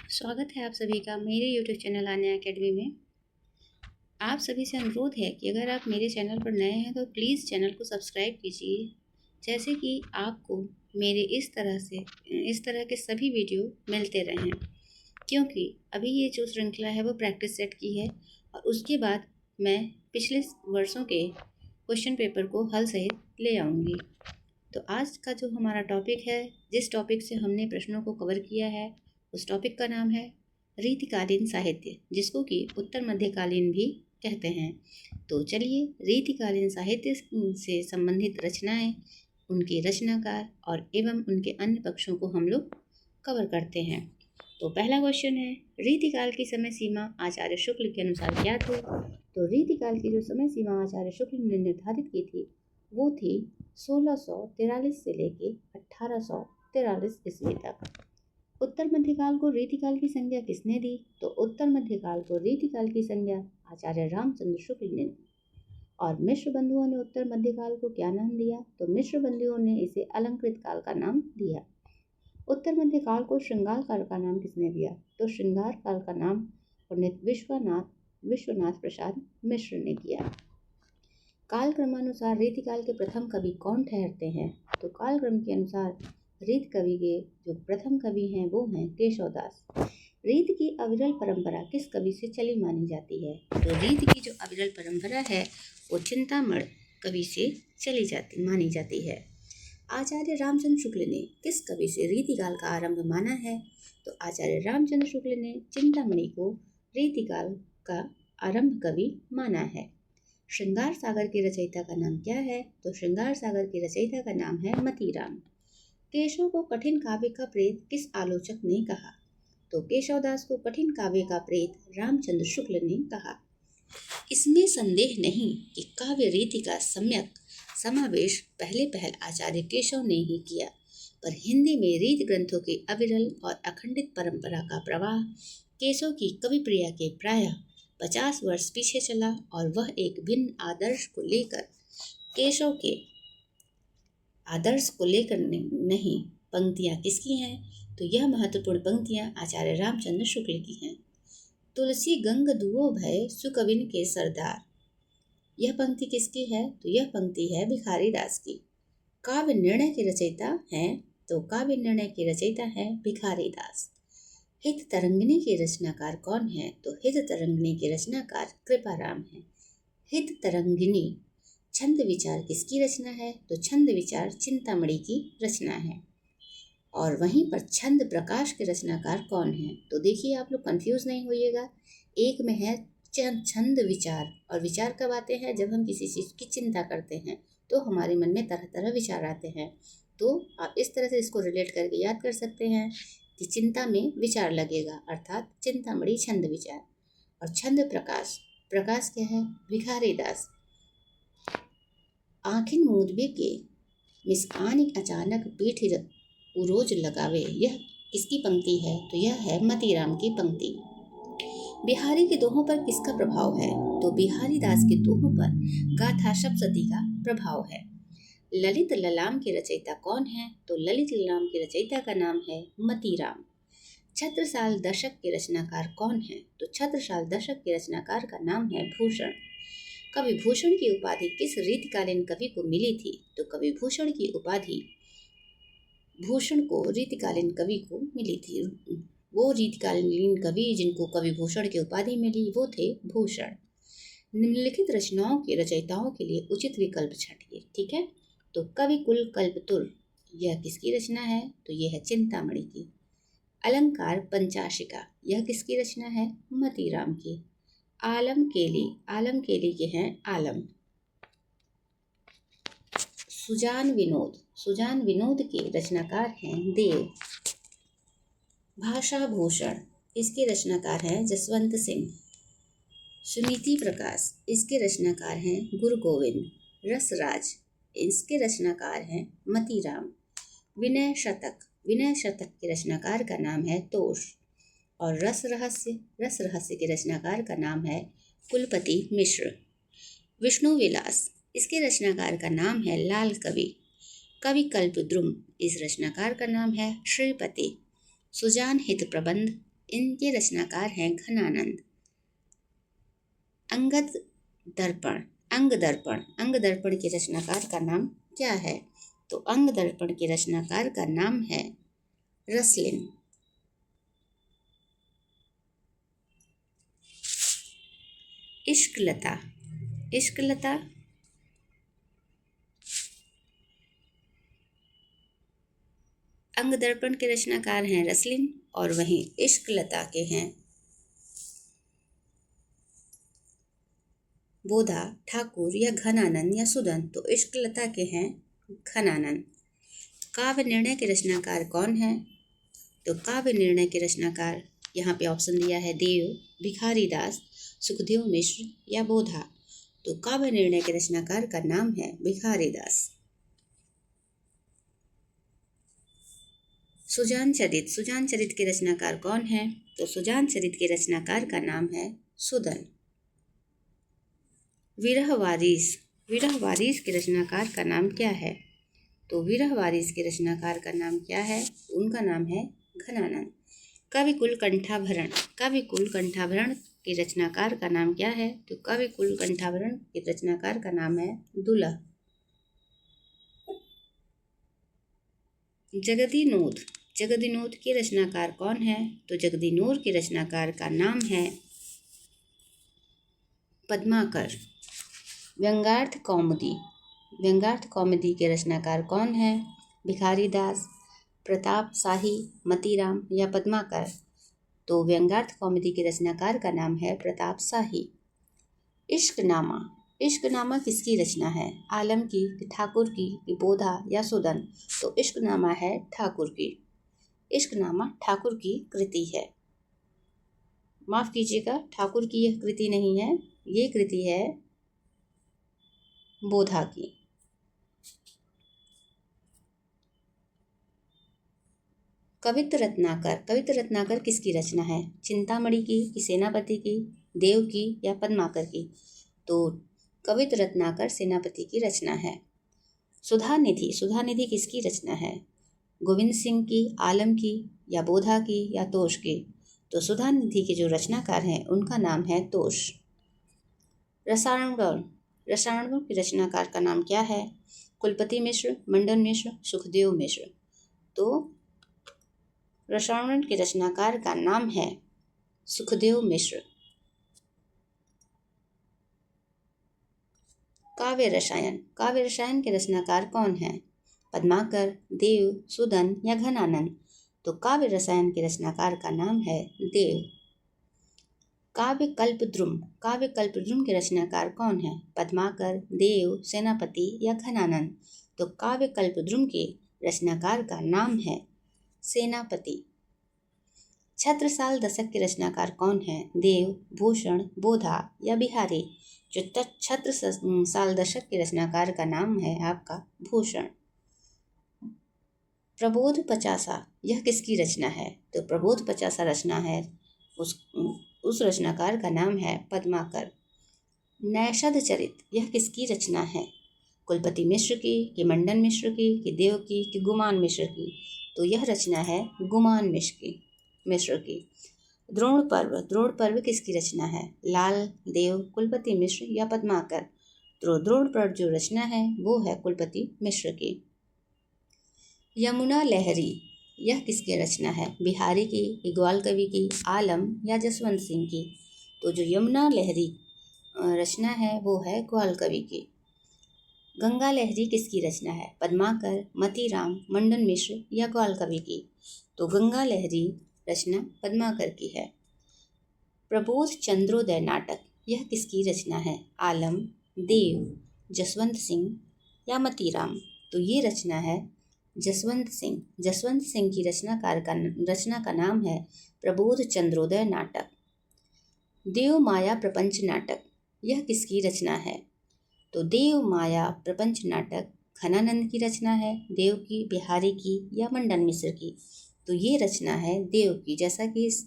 स्वागत है आप सभी का मेरे YouTube चैनल आन्या अकेडमी में। आप सभी से अनुरोध है कि अगर आप मेरे चैनल पर नए हैं तो प्लीज़ चैनल को सब्सक्राइब कीजिए, जैसे कि आपको मेरे इस तरह के सभी वीडियो मिलते रहें। क्योंकि अभी ये जो श्रृंखला है वो प्रैक्टिस सेट की है और उसके बाद मैं पिछले वर्षों के क्वेश्चन पेपर को हल सहित ले आऊँगी। तो आज का जो हमारा टॉपिक है, जिस टॉपिक से हमने प्रश्नों को कवर किया है, उस टॉपिक का नाम है रीतिकालीन साहित्य, जिसको कि उत्तर मध्यकालीन भी कहते हैं। तो चलिए रीतिकालीन साहित्य से संबंधित रचनाएं, उनके रचनाकार और एवं उनके अन्य पक्षों को हम लोग कवर करते हैं। तो पहला क्वेश्चन है, रीतिकाल की समय सीमा आचार्य शुक्ल के अनुसार क्या थी? तो रीतिकाल की जो समय सीमा आचार्य शुक्ल ने निर्धारित की थी वो थी 1643 से लेके 1843 ईस्वी तक। उत्तर मध्यकाल को रीतिकाल की संज्ञा किसने दी? तो उत्तर मध्यकाल को रीतिकाल की संज्ञा आचार्य रामचंद्र शुक्ल ने दी। और मिश्र बंधुओं ने उत्तर मध्यकाल को क्या नाम दिया? तो मिश्र बंधुओं ने इसे अलंकृत काल का नाम दिया। उत्तर मध्यकाल को श्रृंगार काल का नाम किसने दिया? तो श्रृंगार काल का नाम पंडित विश्वनाथ प्रसाद मिश्र ने दिया। कालक्रमानुसार रीतिकाल के प्रथम कवि कौन ठहरते हैं? तो कालक्रम के अनुसार रीत कवि के जो प्रथम कवि हैं वो हैं केशवदास। रीत की अविरल परंपरा किस कवि से चली मानी जाती है? तो रीत की जो अविरल परंपरा है वो चिंतामण कवि से मानी जाती है। आचार्य रामचंद्र शुक्ल ने किस कवि से रीतिकाल का आरंभ माना है? तो आचार्य रामचंद्र शुक्ल ने चिंतामणि को रीतिकाल का आरंभ कवि माना है। श्रृंगार सागर के रचयिता का नाम क्या है? तो श्रृंगार सागर के रचयिता का नाम है मतीराम। केशव को कठिन काव्य का प्रेत किस आलोचक ने कहा? तो केशवदास को कठिन काव्य का प्रेत रामचंद्र शुक्ल ने कहा। इसमें संदेह नहीं कि काव्य रीति का सम्यक समावेश पहल आचार्य केशव ने ही किया, पर हिंदी में रीत ग्रंथों की अविरल और अखंडित परंपरा का प्रवाह केशव की कवि प्रिया के प्रायः 50 वर्ष पीछे चला और वह एक भिन्न आदर्श को लेकर केशव के आदर्श को लेकर नहीं। पंक्तियां किसकी हैं? तो यह महत्वपूर्ण पंक्तियां आचार्य रामचंद्र शुक्ल की हैं। तुलसी गंग दुओ भय सुकविन के सरदार, यह पंक्ति किसकी है? तो यह पंक्ति है भिखारी दास की। काव्य निर्णय के रचयिता हैं? तो काव्य निर्णय के रचयिता हैं भिखारी दास। हित तरंगिणी के रचनाकार कौन है? तो हित तरंगिणी के रचनाकार कृपाराम है। हित तरंगिणी छंद विचार किसकी रचना है? तो छंद विचार चिंतामणि की रचना है। और वहीं पर छंद प्रकाश के रचनाकार कौन है? तो देखिए, आप लोग कंफ्यूज नहीं होइएगा। एक में है छंद विचार, और विचार कब आते हैं? जब हम किसी चीज़ की चिंता करते हैं तो हमारे मन में तरह तरह विचार आते हैं। तो आप इस तरह से इसको रिलेट करके याद कर सकते हैं कि चिंता में विचार लगेगा, अर्थात चिंतामणि छंद विचार। और छंद प्रकाश क्या है? भिखारी दास। आखिन मूदबे के मिसकानी अचानक पीठ उरोज लगावे, यह किसकी पंक्ति है? तो यह है मतीराम की पंक्ति। बिहारी के दोहों पर किसका प्रभाव है? तो बिहारी दास के दोहों पर गाथा सप्तशती का प्रभाव है। ललित ललाम के रचयिता कौन है? तो ललित ललाम के रचयिता का नाम है मतीराम। छत्रसाल दशक के रचनाकार कौन है? तो छत्रसाल दशक के रचनाकार का नाम है भूषण। कवि भूषण की उपाधि किस रीतिकालीन कवि को मिली थी? तो कवि भूषण की उपाधि भूषण को रीतिकालीन कवि को मिली थी। वो रीतिकालीन कवि जिनको कवि भूषण की उपाधि मिली वो थे भूषण। निम्नलिखित रचनाओं के रचयिताओं के लिए उचित विकल्प छांटिए। ठीक है, तो कवि कुल कल्पतुर, यह किसकी रचना है? तो यह है चिंतामणि की। अलंकार पंचाशिका, यह किसकी रचना है? मतीराम की। आलम केली के हैं आलम। सुजान विनोद के रचनाकार हैं देव। भाषा भूषण, इसके रचनाकार हैं जसवंत सिंह। सुनीति प्रकाश, इसके रचनाकार हैं गुरु गोविंद। रसराज, इसके रचनाकार हैं मतीराम। विनय शतक के रचनाकार का नाम है तोष। और रस रहस्य के रचनाकार का नाम है कुलपति मिश्र। विष्णु विलास, इसके रचनाकार का नाम है लाल कवि। कवि कल्पद्रुम, इस रचनाकार का नाम है श्रीपति। सुजान हित प्रबंध, इनके रचनाकार हैं घनानंद। अंगद दर्पण, अंग दर्पण, अंग दर्पण के रचनाकार का नाम क्या है? तो अंग दर्पण के रचनाकार का नाम है रसलिन। इश्कलता, इश्कलता अंग दर्पण के रचनाकार हैं रसलिन और वहीं इश्कलता के हैं बोधा, ठाकुर या घनानंद या सुदन। तो इश्कलता के हैं घनानंद। काव्य निर्णय के रचनाकार कौन है? तो काव्य निर्णय के रचनाकार यहाँ पे ऑप्शन दिया है देव, भिखारी दास, सुखदेव मिश्र या बोधा। तो काव्य निर्णय के रचनाकार का नाम है भिखारी दास। सुजान चरित, सुजान चरित के रचनाकार कौन है? तो सुजान चरित के रचनाकार का नाम है सुदन। विरह वारिस, विरह वारिस के रचनाकार का नाम क्या है? तो विरह वारिस के रचनाकार का नाम क्या है? उनका नाम है घनानंद। कविकुल कंठाभरण, कविकुल कंठाभरण के रचनाकार का नाम क्या है? तो कविकुल कंठाभरण के रचनाकार का नाम है दुलह। जगदीनोद, जगदीनोद के रचनाकार कौन है? तो जगदीनोद के रचनाकार का नाम है पद्माकर। व्यंग्यार्थ कौमुदी, व्यंग्यार्थ कौमुदी के रचनाकार कौन है? भिखारी दास, प्रताप शाही, मतीराम या पद्माकर। तो व्यंग्यार्थ कौमुदी के रचनाकार का नाम है प्रताप शाही। इश्कनामा, इश्कनामा किसकी रचना है? आलम की, ठाकुर की, बोधा या सुदन। तो इश्कनामा है ठाकुर की। इश्कनामा ठाकुर की कृति है। माफ कीजिएगा, ठाकुर की यह कृति नहीं है, ये कृति है बोधा की। कवित्त रत्नाकर, कवित्त रत्नाकर किसकी रचना है? चिंतामणि की, सेनापति की, देव की या पद्माकर की। तो कवित्त रत्नाकर सेनापति की रचना है। सुधा निधि, सुधा निधि किसकी रचना है? गोविंद सिंह की, आलम की या बोधा की या तोष की। तो सुधा निधि के जो रचनाकार हैं उनका नाम है तोष। रसायनगण, रसायनगण के रचनाकार का नाम क्या है? कुलपति मिश्र, मंडन मिश्र, सुखदेव मिश्र। तो रसायनगण के रचनाकार का नाम है सुखदेव मिश्र। काव्य रसायन, काव्य रसायन के रचनाकार कौन है? पद्माकर, देव, सुदन या घनानंद। तो काव्य रसायन के रचनाकार का नाम है देव। काव्य कल्पद्रुम, काव्य कल्पद्रुम के रचनाकार कौन है? पद्माकर, देव, सेनापति या घनानंद। तो काव्य कल्पद्रुम के रचनाकार का नाम है सेनापति। छत्रसाल दशक के रचनाकार कौन है? देव, भूषण, बोधा या बिहारी। जो छत्रसाल दशक के रचनाकार का नाम है आपका भूषण। प्रबोध पचासा, यह किसकी रचना है? तो प्रबोध पचासा रचना है उस रचनाकार का नाम है पद्माकर। नैषध चरित, यह किसकी रचना है? कुलपति मिश्र की, कि मंडन मिश्र की, कि देव की, कि गुमान मिश्र की। तो यह रचना है गुमान मिश्र की। द्रोण पर्व, द्रोण पर्व किसकी रचना है? लाल, देव, कुलपति मिश्र या पद्माकर। तो द्रोण पर्व जो रचना है वो है कुलपति मिश्र की। यमुना लहरी, यह किसकी रचना है? बिहारी की, ग्वाल कवि की, आलम या जसवंत सिंह की। तो जो यमुना लहरी रचना है वो है ग्वाल कवि की। गंगा लहरी किसकी रचना है? पद्माकर, मतीराम, मंडन मिश्र या ग्वाल कवि की। तो गंगा लहरी रचना पद्माकर की है। प्रबोध चंद्रोदय नाटक, यह किसकी रचना है? आलम, देव, जसवंत सिंह या मतीराम। तो ये रचना है जसवंत सिंह। जसवंत सिंह की रचना का नाम है प्रबोध चंद्रोदय नाटक। देव माया प्रपंच नाटक, यह किसकी रचना है? तो देव माया प्रपंच नाटक घनानंद की रचना है, देव की, बिहारी की या मंडन मिश्र की। तो ये रचना है देव की, जैसा कि इस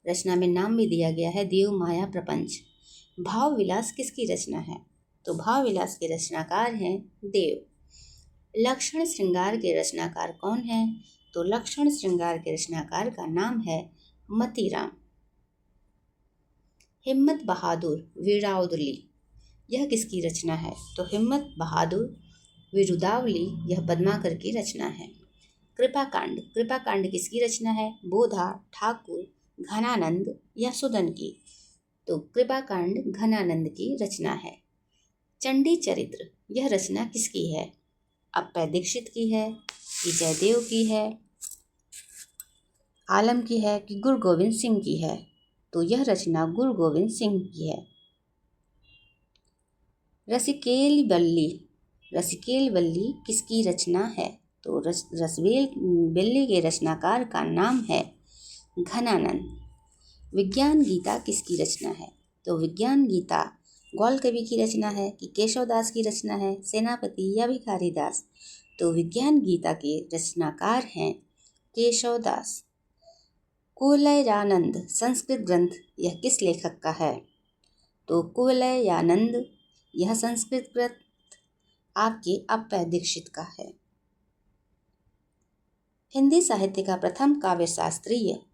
रचना में नाम भी दिया गया है देव माया प्रपंच। भाव विलास किसकी रचना है? तो भाव विलास के रचनाकार हैं देव। लक्षण श्रृंगार के रचनाकार कौन है? तो लक्षण श्रृंगार के रचनाकार का नाम है मतीराम। हिम्मत बहादुर वीरावली, यह किसकी रचना है? तो हिम्मत बहादुर वीरुदावली यह पद्माकर की रचना है। कृपाकांड, कृपाकांड किसकी रचना है? बोधा, ठाकुर, घनानंद या सुदन की? तो कृपाकांड घनानंद की रचना है। चंडी चरित्र, यह रचना किसकी है? अप्पय दीक्षित की है कि जयदेव की है, आलम की है कि गुरु गोविंद सिंह की है? तो यह रचना गुरु गोविंद सिंह की है। रसिकेल बल्ली, रसिकेल बल्ली किसकी रचना है? तो रसवेल बल्ली के रचनाकार का नाम है घनानंद। विज्ञान गीता किसकी रचना है? तो विज्ञान गीता गौल कवि की रचना है कि केशवदास की रचना है, सेनापति या भिखारीदास? तो विज्ञान गीता के रचनाकार हैं केशवदास। कुवलयानंद संस्कृत ग्रंथ यह किस लेखक का है? तो कुवलयानंद यह संस्कृत ग्रंथ आपके अप्पय दीक्षित का है। हिंदी साहित्य का प्रथम काव्य शास्त्रीय